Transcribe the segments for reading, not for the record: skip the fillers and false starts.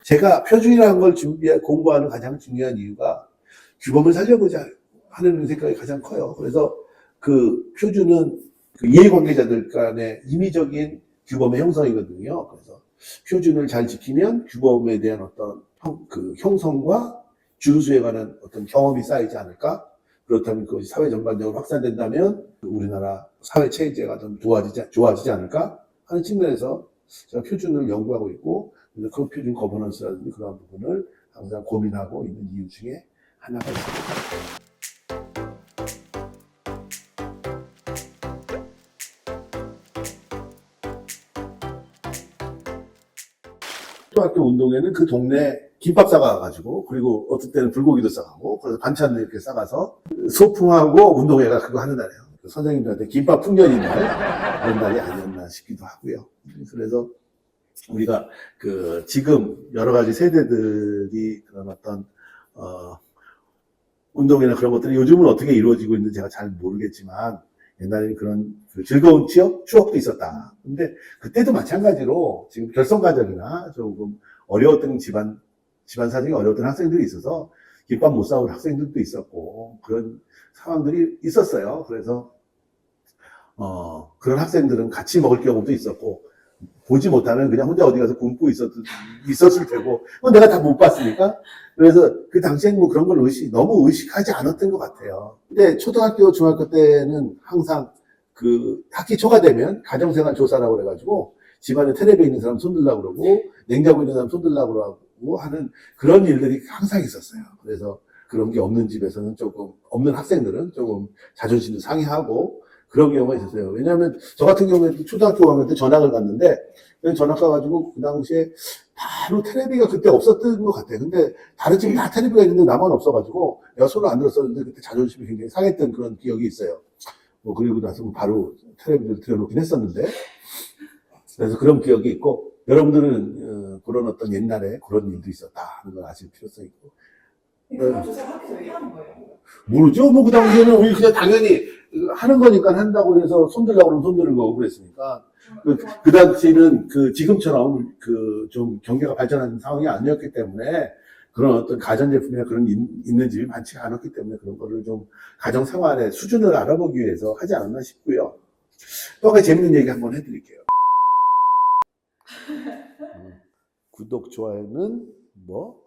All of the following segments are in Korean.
제가 표준이라는 걸 공부하는 가장 중요한 이유가 규범을 살려보자 하는 생각이 가장 커요. 그래서 그 표준은 그 이해관계자들 간의 임의적인 규범의 형성이거든요. 그래서 표준을 잘 지키면 규범에 대한 어떤 그 형성과 준수에 관한 어떤 경험이 쌓이지 않을까? 그렇다면 그것이 사회 전반적으로 확산된다면 우리나라 사회 체제가 좀 좋아지지 않을까 하는 측면에서 제가 표준을 연구하고 있고, 그래서 그 표준 거버넌스라든지 그런 부분을 항상 고민하고 있는 이유 중에 하나가 있습니다. 초등학교 운동회는 그 동네 김밥 싸가가지고, 그리고 어떤 때는 불고기도 싸가고, 그래서 반찬을 이렇게 싸가서 소풍하고 운동회가 그거 하는 날이에요. 선생님들한테 김밥 풍년이 날, 그런 날이 아니었나 싶기도 하고요. 그래서 우리가 그 지금 여러 가지 세대들이 그런 어떤, 운동회나 그런 것들이 요즘은 어떻게 이루어지고 있는지 제가 잘 모르겠지만, 옛날에는 그런 그 즐거운 추억도 있었다. 근데 그때도 마찬가지로 지금 결성가정이나 조금 어려웠던 집안 사정이 어려웠던 학생들이 있어서 김밥 못 사올 학생들도 있었고 그런 상황들이 있었어요. 그래서 그런 학생들은 같이 먹을 경우도 있었고, 보지 못하면 그냥 혼자 어디 가서 굶고 있었을 테고, 내가 다 못 봤으니까. 그래서 그 당시엔 뭐 그런 걸 너무 의식하지 않았던 것 같아요. 근데 초등학교, 중학교 때는 항상 그 학기 초가 되면 가정생활 조사라고 그래가지고 집안에 텔레비에 있는 사람 손들라고 그러고 냉장고에 있는 사람 손들라고 그러고 하는 그런 일들이 항상 있었어요. 그래서 그런 게 없는 집에서는 조금, 없는 학생들은 조금 자존심도 상해하고 그런 경우가 있었어요. 왜냐하면 저 같은 경우에 초등학교 5학년 때 전학을 갔는데, 전학 가가지고 그 당시에 바로 텔레비가 그때 없었던 것 같아요. 근데 다른 집이 다 텔레비가 있는데 나만 없어가지고 내가 손을 안 들었었는데 그때 자존심이 굉장히 상했던 그런 기억이 있어요. 뭐 그리고 나서 바로 텔레비를 들여놓긴 했었는데, 그래서 그런 기억이 있고, 여러분들은 그런 어떤 옛날에 그런 일도 있었다 하는 걸 아실 필요성이 있고. 그런 조사를 학교에서 왜 하는 거예요? 모르죠. 뭐 그 당시에는 우리 그냥 당연히 하는 거니까 한다고 해서 손들라고 그러면 손드는 거고 그랬으니까. 그 당시에는 지금처럼 좀 경제가 발전한 상황이 아니었기 때문에 그런 어떤 가전제품이나 그런 있는 집이 많지가 않았기 때문에 그런 거를 좀 가정생활의 수준을 알아보기 위해서 하지 않았나 싶고요. 또 한 가지 재밌는 얘기 한번 해드릴게요. 구독, 좋아요는 뭐?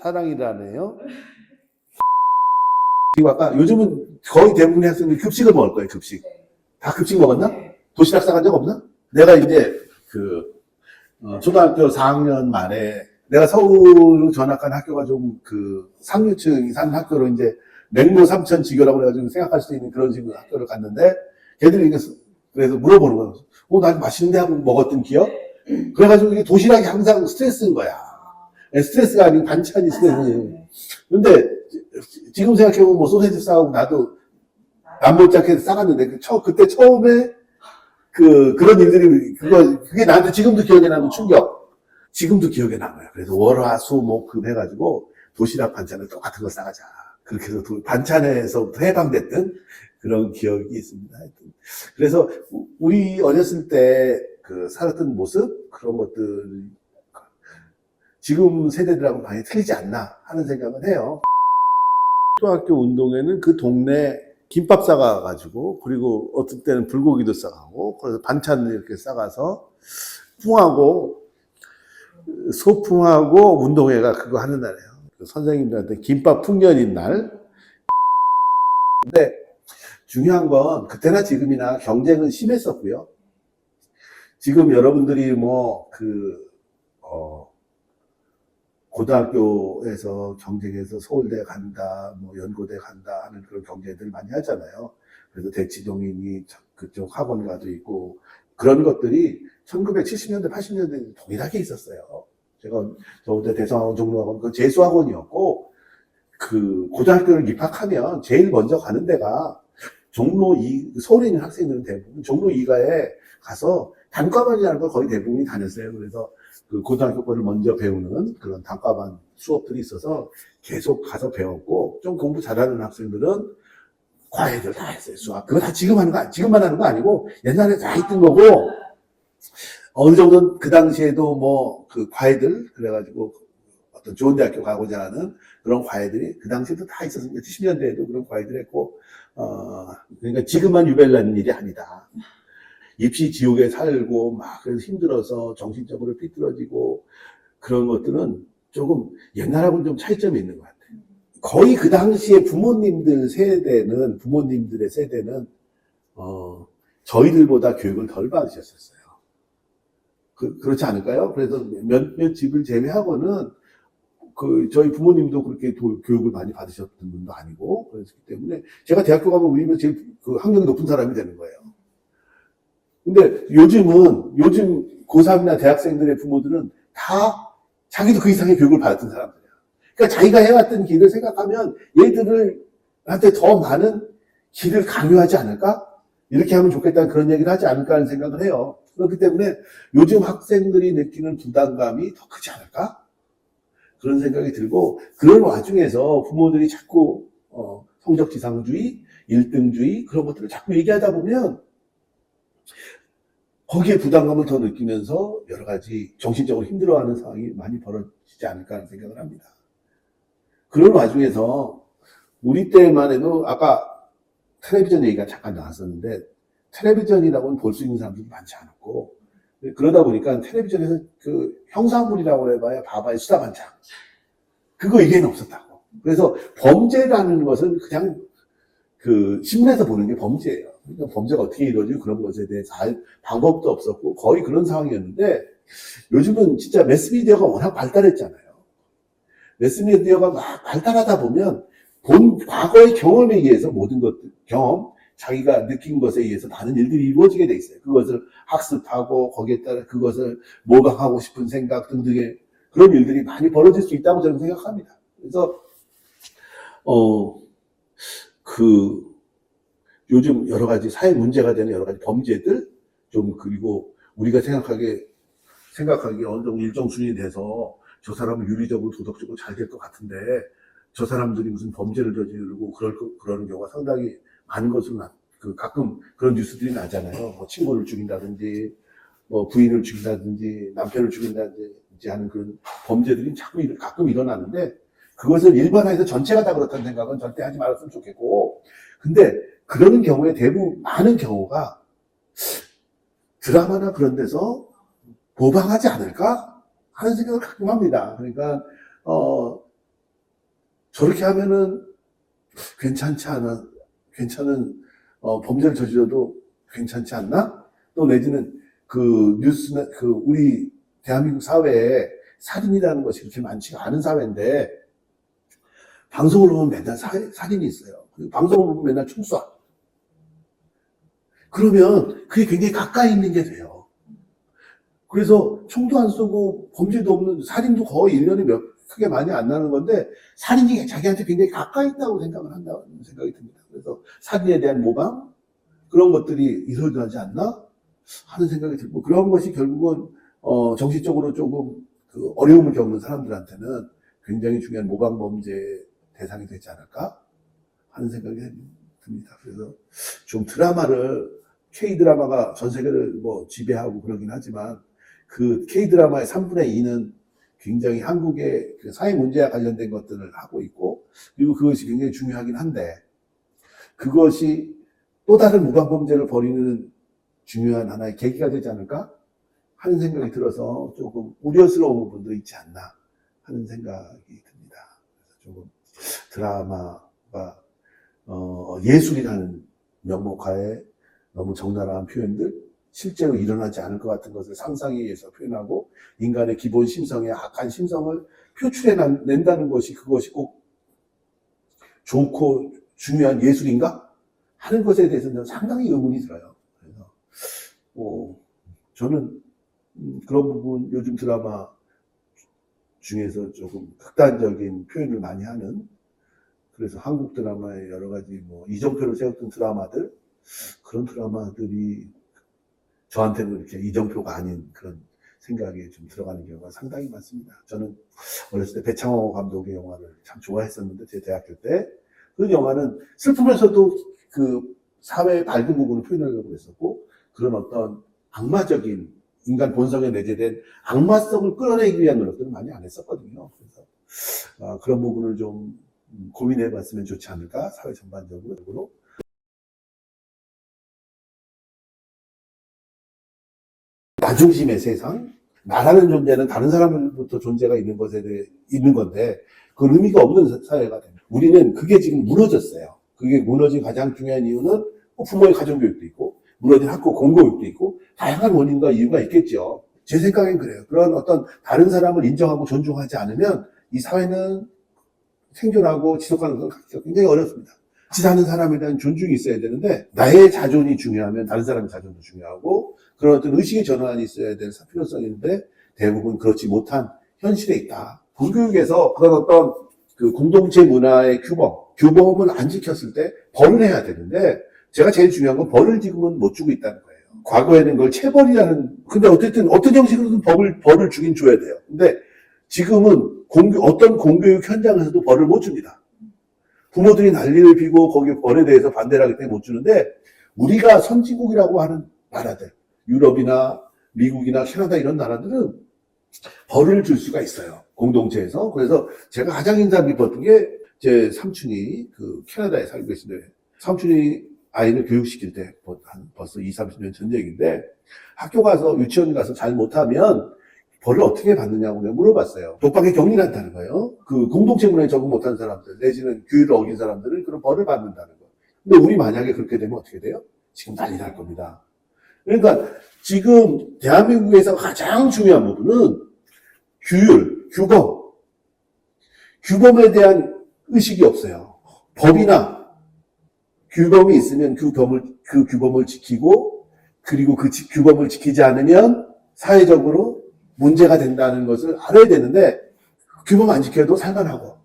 사랑이라네요. 그리고 아까 요즘은 거의 대부분의 학생들이 급식을 먹을 거예요, 급식. 다 급식 먹었나? 도시락 싸간 적 없나? 내가 이제 초등학교 4학년 말에 내가 서울로 전학한 학교가 좀 상류층이 사는 학교로 이제 맹로 삼천 지교라고 그래가지고 생각할 수 있는 그런 식으로 학교를 갔는데, 걔들이 그래서 물어보는 거야. 나 맛있는데 하고 먹었던 기억? 그래가지고 이게 도시락이 항상 스트레스인 거야. 스트레스가 아니고 반찬이 스트레스예요. 근데 지금 생각해보면 뭐 소세지 싸우고 나도 남몰작해서 싸갔는데 그때 처음에 그런 일들이 그게 나한테 지금도 기억에 남는 충격. 지금도 기억에 남아요. 그래서 월화수목금 해가지고 도시락 반찬을 똑같은 거 싸가자. 그렇게 해서 반찬에서부터 해방됐던 그런 기억이 있습니다. 그래서 우리 어렸을 때 살았던 모습, 그런 것들 지금 세대들하고 많이 틀리지 않나 하는 생각은 해요. 초등학교 운동회는 그 동네 김밥 싸가가지고, 그리고 어떤 때는 불고기도 싸가고, 그래서 반찬을 이렇게 싸가서 소풍하고 운동회가 그거 하는 날이에요. 선생님들한테 김밥 풍년인 날. 근데 중요한 건 그때나 지금이나 경쟁은 심했었고요. 지금 여러분들이 고등학교에서 경쟁해서 서울대 간다, 연고대 간다 하는 그런 경쟁들을 많이 하잖아요. 그래서 대치동이니 그쪽 학원가도 있고, 그런 것들이 1970년대, 80년대 동일하게 있었어요. 제가 저때 대성학원, 종로학원, 그 재수학원이었고, 고등학교를 입학하면 제일 먼저 가는 데가 서울에 있는 학생들은 대부분 종로 2가에 가서 단과반이라는 걸 거의 대부분이 다녔어요. 그래서 고등학교 거를 먼저 배우는 그런 단과반 수업들이 있어서 계속 가서 배웠고, 좀 공부 잘하는 학생들은 과외들 다 했어요. 수학. 그거 다 지금만 하는 거 아니고 옛날에 다 했던 거고, 어느 정도는 그 당시에도 뭐 그 과외들 그래가지고 어떤 좋은 대학교 가고자 하는 그런 과외들이 그 당시에도 다 있었습니다. 70년대에도 그런 과외들 했고 그러니까 지금만 유별나는 일이 아니다. 입시 지옥에 살고 막 그래서 힘들어서 정신적으로 삐뚤어지고 그런 것들은 조금 옛날하고는 좀 차이점이 있는 것 같아요. 거의 그 당시에 부모님들의 세대는 저희들보다 교육을 덜 받으셨었어요. 그렇지 않을까요? 그래서 몇몇 집을 제외하고는 저희 부모님도 그렇게 교육을 많이 받으셨던 분도 아니고, 그렇기 때문에 제가 대학교 가면 우리는 제일 학력이 높은 사람이 되는 거예요. 근데 요즘 고3이나 대학생들의 부모들은 다 자기도 그 이상의 교육을 받았던 사람들이에요. 그러니까 자기가 해왔던 길을 생각하면 얘들한테 더 많은 길을 강요하지 않을까? 이렇게 하면 좋겠다는 그런 얘기를 하지 않을까 하는 생각을 해요. 그렇기 때문에 요즘 학생들이 느끼는 부담감이 더 크지 않을까? 그런 생각이 들고, 그런 와중에서 부모들이 자꾸 성적 지상주의, 1등주의 그런 것들을 자꾸 얘기하다 보면 거기에 부담감을 더 느끼면서 여러 가지 정신적으로 힘들어하는 상황이 많이 벌어지지 않을까 하는 생각을 합니다. 그런 와중에서 우리 때만 해도 아까 텔레비전 얘기가 잠깐 나왔었는데 텔레비전이라고는 볼 수 있는 사람들이 많지 않았고, 그러다 보니까 텔레비전에서 그 형사물이라고 해봐야 바바의 수사반장 그거 이게는 없었다고. 그래서 범죄라는 것은 그냥 신문에서 보는 게 범죄예요. 그러니까 범죄가 어떻게 이루어지고 그런 것에 대해서 알 방법도 없었고 거의 그런 상황이었는데, 요즘은 진짜 매스미디어가 워낙 발달했잖아요. 매스미디어가 막 발달하다 보면 과거의 경험에 의해서 모든 것들, 자기가 느낀 것에 의해서 많은 일들이 이루어지게 돼 있어요. 그것을 학습하고 거기에 따라 그것을 모방하고 싶은 생각 등등의 그런 일들이 많이 벌어질 수 있다고 저는 생각합니다. 그래서 요즘 여러 가지 사회 문제가 되는 여러 가지 범죄들 그리고 우리가 생각하기에 어느 정도 일정 수준이 돼서 저 사람은 윤리적으로 도덕적으로 잘 될 것 같은데 저 사람들이 무슨 범죄를 저지르고 그러는 경우가 상당히 많은 것으로 가끔 그런 뉴스들이 나잖아요. 뭐 친구를 죽인다든지, 뭐 부인을 죽인다든지, 남편을 죽인다든지 하는 그런 범죄들이 가끔 일어나는데, 그것을 일반화해서 전체가 다 그렇다는 생각은 절대 하지 말았으면 좋겠고, 근데 그러는 경우에 많은 경우가 드라마나 그런 데서 모방하지 않을까 하는 생각을 가끔 합니다. 그러니까 저렇게 하면은 괜찮은 범죄를 저질러도 괜찮지 않나? 또 내지는 뉴스나 우리 대한민국 사회에 살인이라는 것이 그렇게 많지가 않은 사회인데 방송을 보면 맨날 살인이 있어요. 방송을 보면 맨날 총쏴. 그러면 그게 굉장히 가까이 있는 게 돼요. 그래서 총도 안 쏘고 범죄도 없는, 살인도 거의 1년에 크게 많이 안 나는 건데 살인이 자기한테 굉장히 가까이 있다고 생각을 한다는 생각이 듭니다. 그래서 살인에 대한 모방 그런 것들이 일어나지 않나 하는 생각이 들고, 그런 것이 결국은 정신적으로 조금 어려움을 겪는 사람들한테는 굉장히 중요한 모방 범죄 대상이 되지 않을까 하는 생각이 듭니다. 그래서 좀 K드라마가 전 세계를 지배하고 그러긴 하지만 그 K드라마의 3분의 2는 굉장히 한국의 사회 문제와 관련된 것들을 하고 있고, 그리고 그것이 굉장히 중요하긴 한데 그것이 또 다른 무방범죄를 벌이는 중요한 하나의 계기가 되지 않을까 하는 생각이 들어서 조금 우려스러운 부분도 있지 않나 하는 생각이 듭니다. 그래서 조금 드라마가 예술이라는 명목하에 너무 적나라한 표현들, 실제로 일어나지 않을 것 같은 것을 상상에 의해서 표현하고 인간의 기본 심성의 악한 심성을 표출해낸다는 것이 그것이 꼭 좋고 중요한 예술인가? 하는 것에 대해서는 상당히 의문이 들어요. 그래서 저는 그런 부분, 요즘 드라마 중에서 조금 극단적인 표현을 많이 하는, 그래서 한국 드라마의 여러 가지 이정표를 세웠던 드라마들, 그런 드라마들이 저한테는 이렇게 이정표가 아닌 그런 생각이 좀 들어가는 경우가 상당히 많습니다. 저는 어렸을 때 배창호 감독의 영화를 참 좋아했었는데, 제 대학교 때 그 영화는 슬프면서도 사회의 밝은 부분을 표현하려고 했었고, 그런 어떤 악마적인 인간 본성에 내재된 악마성을 끌어내기 위한 노력들을 많이 안 했었거든요. 그래서 그런 부분을 좀 고민해 봤으면 좋지 않을까, 사회 전반적으로. 나중심의 세상, 나라는 존재는 다른 사람으로부터 존재가 있는 것에 대해 있는 건데 그 의미가 없는 사회가 됩니다. 우리는 그게 지금 무너졌어요. 그게 무너진 가장 중요한 이유는 부모의 가정교육도 있고 무너진 학교 공교육도 있고 다양한 원인과 이유가 있겠죠. 제 생각엔 그래요. 그런 어떤 다른 사람을 인정하고 존중하지 않으면 이 사회는 생존하고 지속하는 건 굉장히 어렵습니다. 같이 사는 사람에 대한 존중이 있어야 되는데 나의 자존이 중요하면 다른 사람의 자존도 중요하고 그런 어떤 의식의 전환이 있어야 될 필요성이 있는데 대부분 그렇지 못한 현실에 있다. 불교육에서 그런 어떤 그 공동체 문화의 규범을 안 지켰을 때 벌을 해야 되는데 제가 제일 중요한 건 벌을 지금은 못 주고 있다는 거예요. 과거에는 그걸 체벌이라는, 근데 어쨌든 어떤 형식으로든 벌을 주긴 줘야 돼요. 근데 지금은 어떤 공교육 현장에서도 벌을 못 줍니다. 부모들이 난리를 피고 거기에 벌에 대해서 반대를 하기 때문에 못 주는데 우리가 선진국이라고 하는 나라들, 유럽이나 미국이나 캐나다 이런 나라들은 벌을 줄 수가 있어요. 공동체에서. 그래서 제가 가장 인상 깊었던 게 제 삼촌이 그 캐나다에 살고 계신데 삼촌이 아이를 교육시킬 때 벌써 20, 30년 전 얘기인데 학교 가서 유치원 가서 잘 못하면 벌을 어떻게 받느냐고 내가 물어봤어요. 독박에 격리한다는 거예요. 그 공동체 문화에 적응 못한 사람들 내지는 규율을 어긴 사람들은 그런 벌을 받는다는 거예요. 근데 우리 만약에 그렇게 되면 어떻게 돼요? 지금 난리 날 겁니다. 그러니까 지금 대한민국에서 가장 중요한 부분은 규율, 규범에 대한 의식이 없어요. 법이나 규범이 있으면 그 규범을 지키고 그리고 그 규범을 지키지 않으면 사회적으로 문제가 된다는 것을 알아야 되는데 규범 안 지켜도 살만하고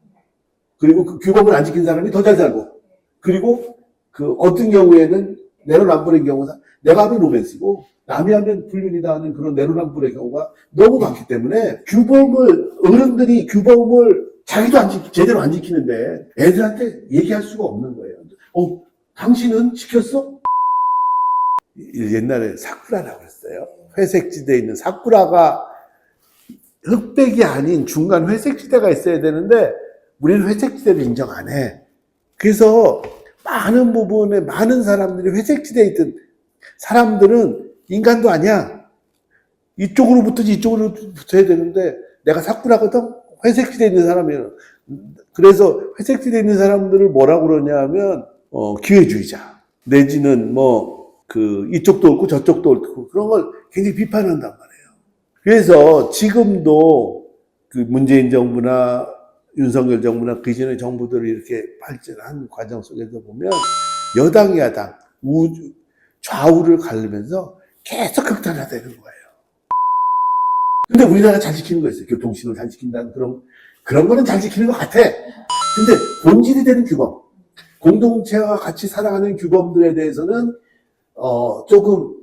그리고 그 규범을 안 지킨 사람이 더 잘 살고 그리고 그 어떤 경우에는 내로남불의 경우가 내가 하면 로맨스고 남이 하면 불륜이다 하는 그런 내로남불의 경우가 너무 많기 때문에 어른들이 규범을 자기도 제대로 안 지키는데 애들한테 얘기할 수가 없는 거예요. 당신은 지켰어? 옛날에 사쿠라라고 했어요. 회색지대에 있는 사쿠라가 흑백이 아닌 중간 회색지대가 있어야 되는데 우리는 회색지대를 인정 안 해. 그래서 많은 부분에 많은 사람들이 회색지대에 있던 사람들은 인간도 아니야. 이쪽으로 붙든지 이쪽으로 붙어야 되는데 내가 사쿠라거든? 회색지대에 있는 사람이에요. 그래서 회색지대에 있는 사람들을 뭐라고 그러냐 하면 기회주의자 내지는 이쪽도 옳고 저쪽도 옳고 그런 걸 굉장히 비판한단 말이에요. 그래서 지금도 그 문재인 정부나 윤석열 정부나 그 전의 정부들이 이렇게 발전한 과정 속에서 보면 여당, 야당, 좌우를 가르면서 계속 극단화되는 거예요. 근데 우리나라 잘 지키는 거 있어요. 교통신호 잘 지킨다는 그런 거는 잘 지키는 것 같아. 근데 본질이 되는 규범, 공동체와 같이 살아가는 규범들에 대해서는 조금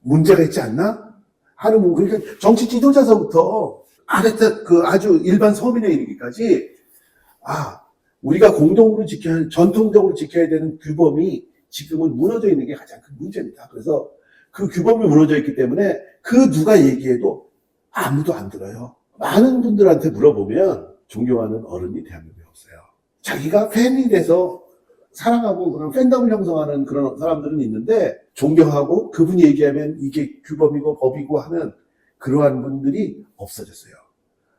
문제가 있지 않나 하는 부분. 그러니까 정치 지도자서부터 아주 일반 서민에 이르기까지 우리가 공동으로 전통적으로 지켜야 되는 규범이 지금은 무너져 있는 게 가장 큰 문제입니다. 그래서 그 규범이 무너져 있기 때문에 그 누가 얘기해도 아무도 안 들어요. 많은 분들한테 물어보면 존경하는 어른이 대한민국에 없어요. 자기가 팬이 돼서 사랑하고 그런 팬덤을 형성하는 그런 사람들은 있는데 존경하고 그분이 얘기하면 이게 규범이고 법이고 하는 그러한 분들이 없어졌어요.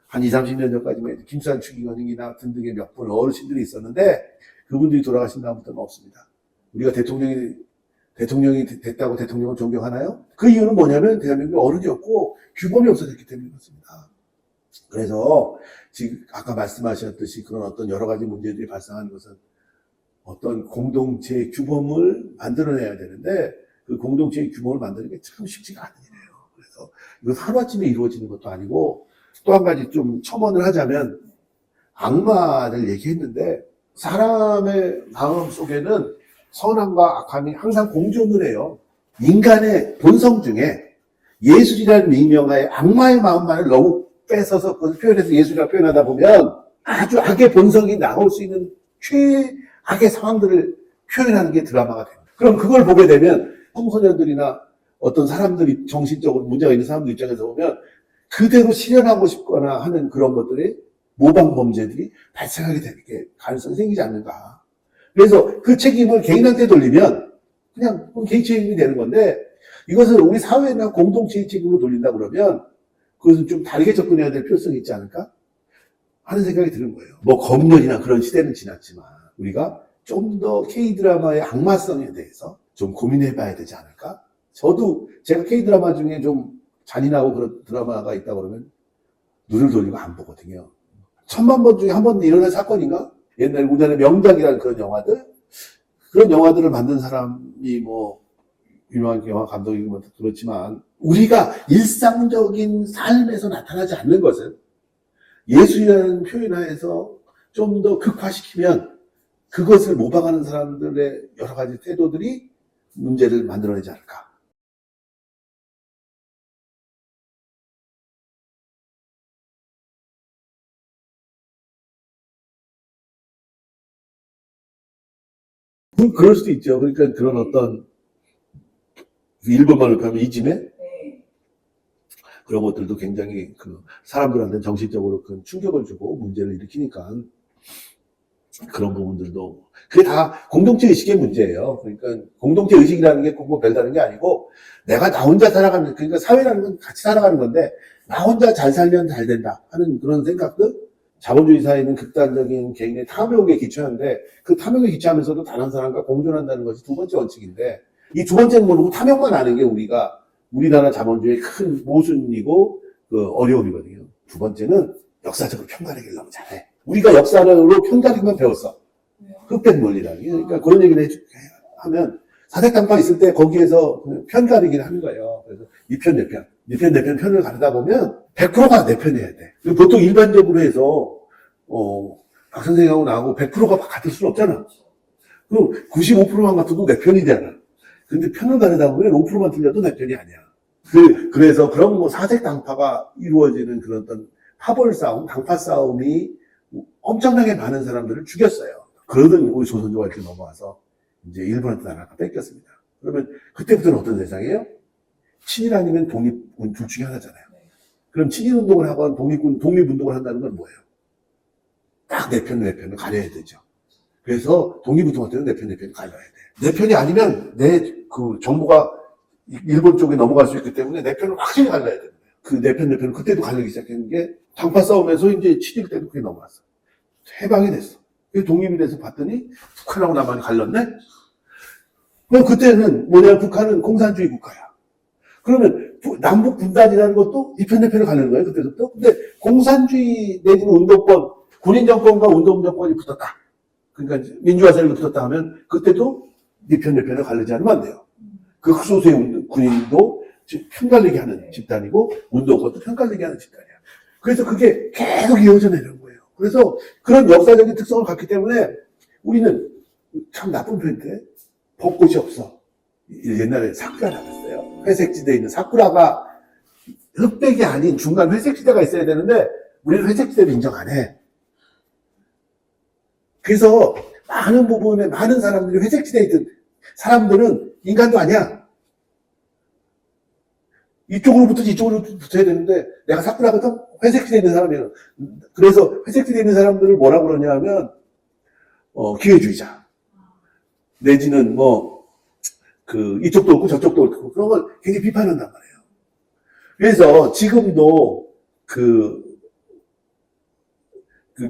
한 20, 30년 전까지만 김수환 추기원이나 등등의 몇 분 어르신들이 있었는데 그분들이 돌아가신 다음부터는 없습니다. 우리가 대통령이 됐다고 대통령을 존경하나요? 그 이유는 뭐냐면 대한민국에 어른이 없고 규범이 없어졌기 때문에 그렇습니다. 그래서 지금 아까 말씀하셨듯이 그런 어떤 여러 가지 문제들이 발생하는 것은 어떤 공동체의 규범을 만들어내야 되는데 그 공동체의 규범을 만드는 게 참 쉽지가 않은 일이에요. 그래서 이건 하루아침에 이루어지는 것도 아니고 또 한 가지 좀 첨언을 하자면 악마를 얘기했는데 사람의 마음 속에는 선함과 악함이 항상 공존을 해요. 인간의 본성 중에 예술이라는 미명하에 악마의 마음만을 너무 뺏어서 그것을 표현해서 예술이라고 표현하다 보면 아주 악의 본성이 나올 수 있는 최악의 상황들을 표현하는 게 드라마가 됩니다. 그럼 그걸 보게 되면 청소년들이나 어떤 사람들이 정신적으로 문제가 있는 사람들 입장에서 보면 그대로 실현하고 싶거나 하는 그런 것들이 모방 범죄들이 발생하게 되는 게 가능성이 생기지 않는가. 그래서 그 책임을 개인한테 돌리면 그냥 개인 책임이 되는 건데 이것을 우리 사회나 공동체의 책임으로 돌린다 그러면 그것은 좀 다르게 접근해야 될 필요성이 있지 않을까 하는 생각이 드는 거예요. 뭐 검열이나 그런 시대는 지났지만 우리가 좀 더 K드라마의 악마성에 대해서 좀 고민해 봐야 되지 않을까? 저도 제가 K드라마 중에 좀 잔인하고 그런 드라마가 있다 그러면 눈을 돌리고 안 보거든요. 1000만 번 중에 한 번 일어난 사건인가? 옛날 우리나라의 명작이라는 그런 영화들, 그런 영화들을 만든 사람이 뭐 유명한 영화 감독이고 그렇지만 우리가 일상적인 삶에서 나타나지 않는 것은 예술이라는 표현 하에서 좀 더 극화시키면 그것을 모방하는 사람들의 여러 가지 태도들이 문제를 만들어내지 않을까. 그럴 수도 있죠. 그러니까 그런 어떤 일본말로 하면 이지메 네. 그런 것들도 굉장히 그 사람들한테 정신적으로 큰 충격을 주고 문제를 일으키니까 그런 부분들도 그게 다 공동체 의식의 문제예요. 그러니까 공동체 의식이라는 게 꼭 뭐 별다른 게 아니고 내가 나 혼자 살아가는 그러니까 사회라는 건 같이 살아가는 건데 나 혼자 잘 살면 잘 된다 하는 그런 생각들. 자본주의 사회는 극단적인 개인의 탐욕에 기초하는데 그 탐욕에 기초하면서도 다른 사람과 공존한다는 것이 두 번째 원칙인데 이 두 번째는 모르고 탐욕만 아는 게 우리나라 자본주의의 큰 모순이고 그 어려움이거든요. 두 번째는 역사적으로 편가르기를 너무 잘해. 우리가 역사로 편가르기만 배웠어. 흑백 논리라는 게. 그러니까 그런 얘기를 하면 사색당파 있을 때 거기에서 편가르기를 하는 거예요. 그래서 이 편, 내 편. 이 편, 내 편 편을 가르다 보면 100%가 내 편이어야 돼. 보통 일반적으로 해서 박 선생님하고 나하고 100%가 같을 수는 없잖아. 그럼 95%만 같아도 내 편이 되잖아. 근데 편을 가르다 보면 5%만 틀려도 내 편이 아니야. 그래서 그런 뭐 사색당파가 이루어지는 그런 어떤 파벌 싸움, 당파 싸움이 엄청나게 많은 사람들을 죽였어요. 그러더니 우리 조선조가 이렇게 넘어와서 이제 일본한테 나라가 뺏겼습니다. 그러면 그때부터는 어떤 세상이에요? 친일 아니면 독립군 둘 중에 하나잖아요. 그럼 친일운동을 하거나 독립운동을 한다는 건 뭐예요? 딱 내 편을 가려야 되죠. 그래서 독립운동할 때는 내 편을 가려야 돼. 내 편이 아니면 그 정부가 일본 쪽에 넘어갈 수 있기 때문에 내 편을 확실히 갈라야 되는 거예요. 그 내 편을 그때도 갈리기 시작했는 게 당파 싸움에서 이제 친일 때도 그게 넘어왔어. 해방이 됐어. 독립이 돼서 봤더니 북한하고 남한이 갈렸네? 그럼 그때는 뭐냐, 북한은 공산주의 국가야. 그러면 남북 분단이라는 것도 이 편, 내 편을 가려는 거예요, 그때부터. 근데 공산주의 내지는 운동권, 군인 정권과 운동 정권이 붙었다. 그러니까 민주화 세력이 붙었다 하면 그때도 이 편, 내 편을 가르지 않으면 안 돼요. 그 흑소수의 군인도 편갈리게 하는 집단이고 운동권도 편갈리게 하는 집단이야. 그래서 그게 계속 이어져 내려온 거예요. 그래서 그런 역사적인 특성을 갖기 때문에 우리는 참 나쁜 편인데 벚꽃이 없어. 옛날에 사쿠라라고 했어요. 회색지대에 있는 사쿠라가 흑백이 아닌 중간 회색지대가 있어야 되는데 우리는 회색지대를 인정 안 해. 그래서 많은 부분에 많은 사람들이 회색지대에 있던 사람들은 인간도 아니야. 이쪽으로 붙어서 이쪽으로 붙어야 되는데 내가 사쿠라거든? 회색지대에 있는 사람이에요. 그래서 회색지대에 있는 사람들을 뭐라고 그러냐 하면 기회주의자 내지는 이쪽도 없고 저쪽도 없고 그런 걸 굉장히 비판한단 말이에요. 그래서 지금도 그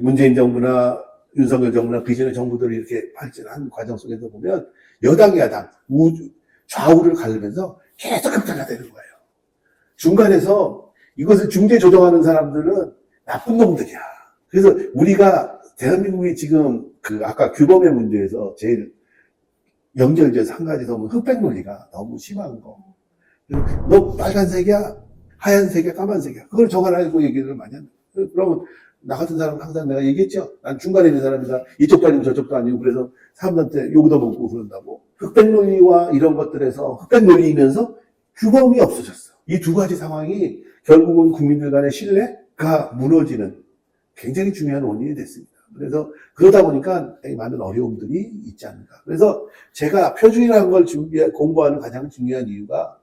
문재인 정부나 윤석열 정부나 비전의 정부들이 이렇게 발전한 과정 속에서 보면 여당, 야당, 좌우를 가르면서 계속 극단화되는 거예요. 중간에서 이것을 중재 조정하는 사람들은 나쁜 놈들이야. 그래서 우리가 대한민국이 지금 아까 규범의 문제에서 제일 연결돼서 한 가지 너무 흑백 논리가 너무 심한 거. 너 빨간색이야, 하얀색이야, 까만색이야. 그걸 적어놔고 얘기를 많이 한다. 그러면 나 같은 사람은 항상 내가 얘기했죠. 난 중간에 있는 사람이다. 이쪽도 아니고 저쪽도 아니고 그래서 사람들한테 욕도 먹고 그런다고. 흑백 논리와 이런 것들에서 흑백 논리이면서 규범이 없어졌어. 이 두 가지 상황이 결국은 국민들 간의 신뢰가 무너지는 굉장히 중요한 원인이 됐습니다. 그래서 그러다 보니까 많은 어려움들이 있지 않는가. 그래서 제가 표준이라는 걸 공부하는 가장 중요한 이유가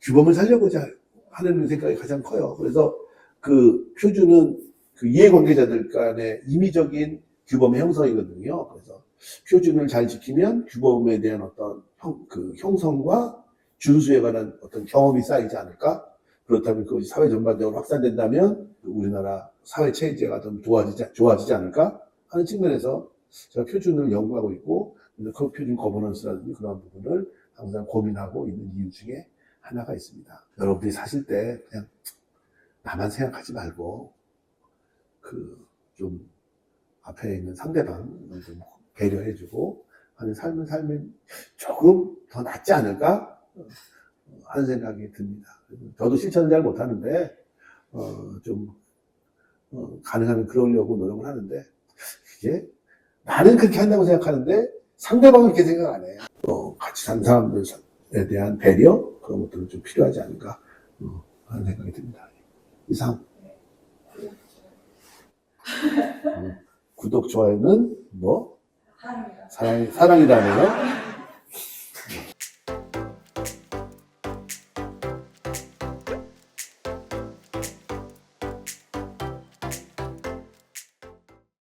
규범을 살려보자 하는 생각이 가장 커요. 그래서 그 표준은 그 이해관계자들 간의 임의적인 규범의 형성이거든요. 그래서 표준을 잘 지키면 규범에 대한 어떤 그 형성과 준수에 관한 어떤 경험이 쌓이지 않을까? 그렇다면 그것이 사회 전반적으로 확산된다면 우리나라 사회 체제가 좀 좋아지지 않을까 하는 측면에서 제가 표준을 연구하고 있고, 그 표준 거버넌스라든지 그런 부분을 항상 고민하고 있는 이유 중에 하나가 있습니다. 여러분들이 사실 때 그냥 나만 생각하지 말고 좀 앞에 있는 상대방을 좀 배려해주고 하는 삶을 살면 조금 더 낫지 않을까 하는 생각이 듭니다. 저도 실천을 잘 못하는데 가능하면 그러려고 노력을 하는데, 그게 나는 그렇게 한다고 생각하는데 상대방은 그렇게 생각 안 해요. 같이 사는 사람들에 대한 배려, 그런 것들은 좀 필요하지 않을까 하는 생각이 듭니다. 이상. 구독, 좋아요는 뭐? 사랑이라네요.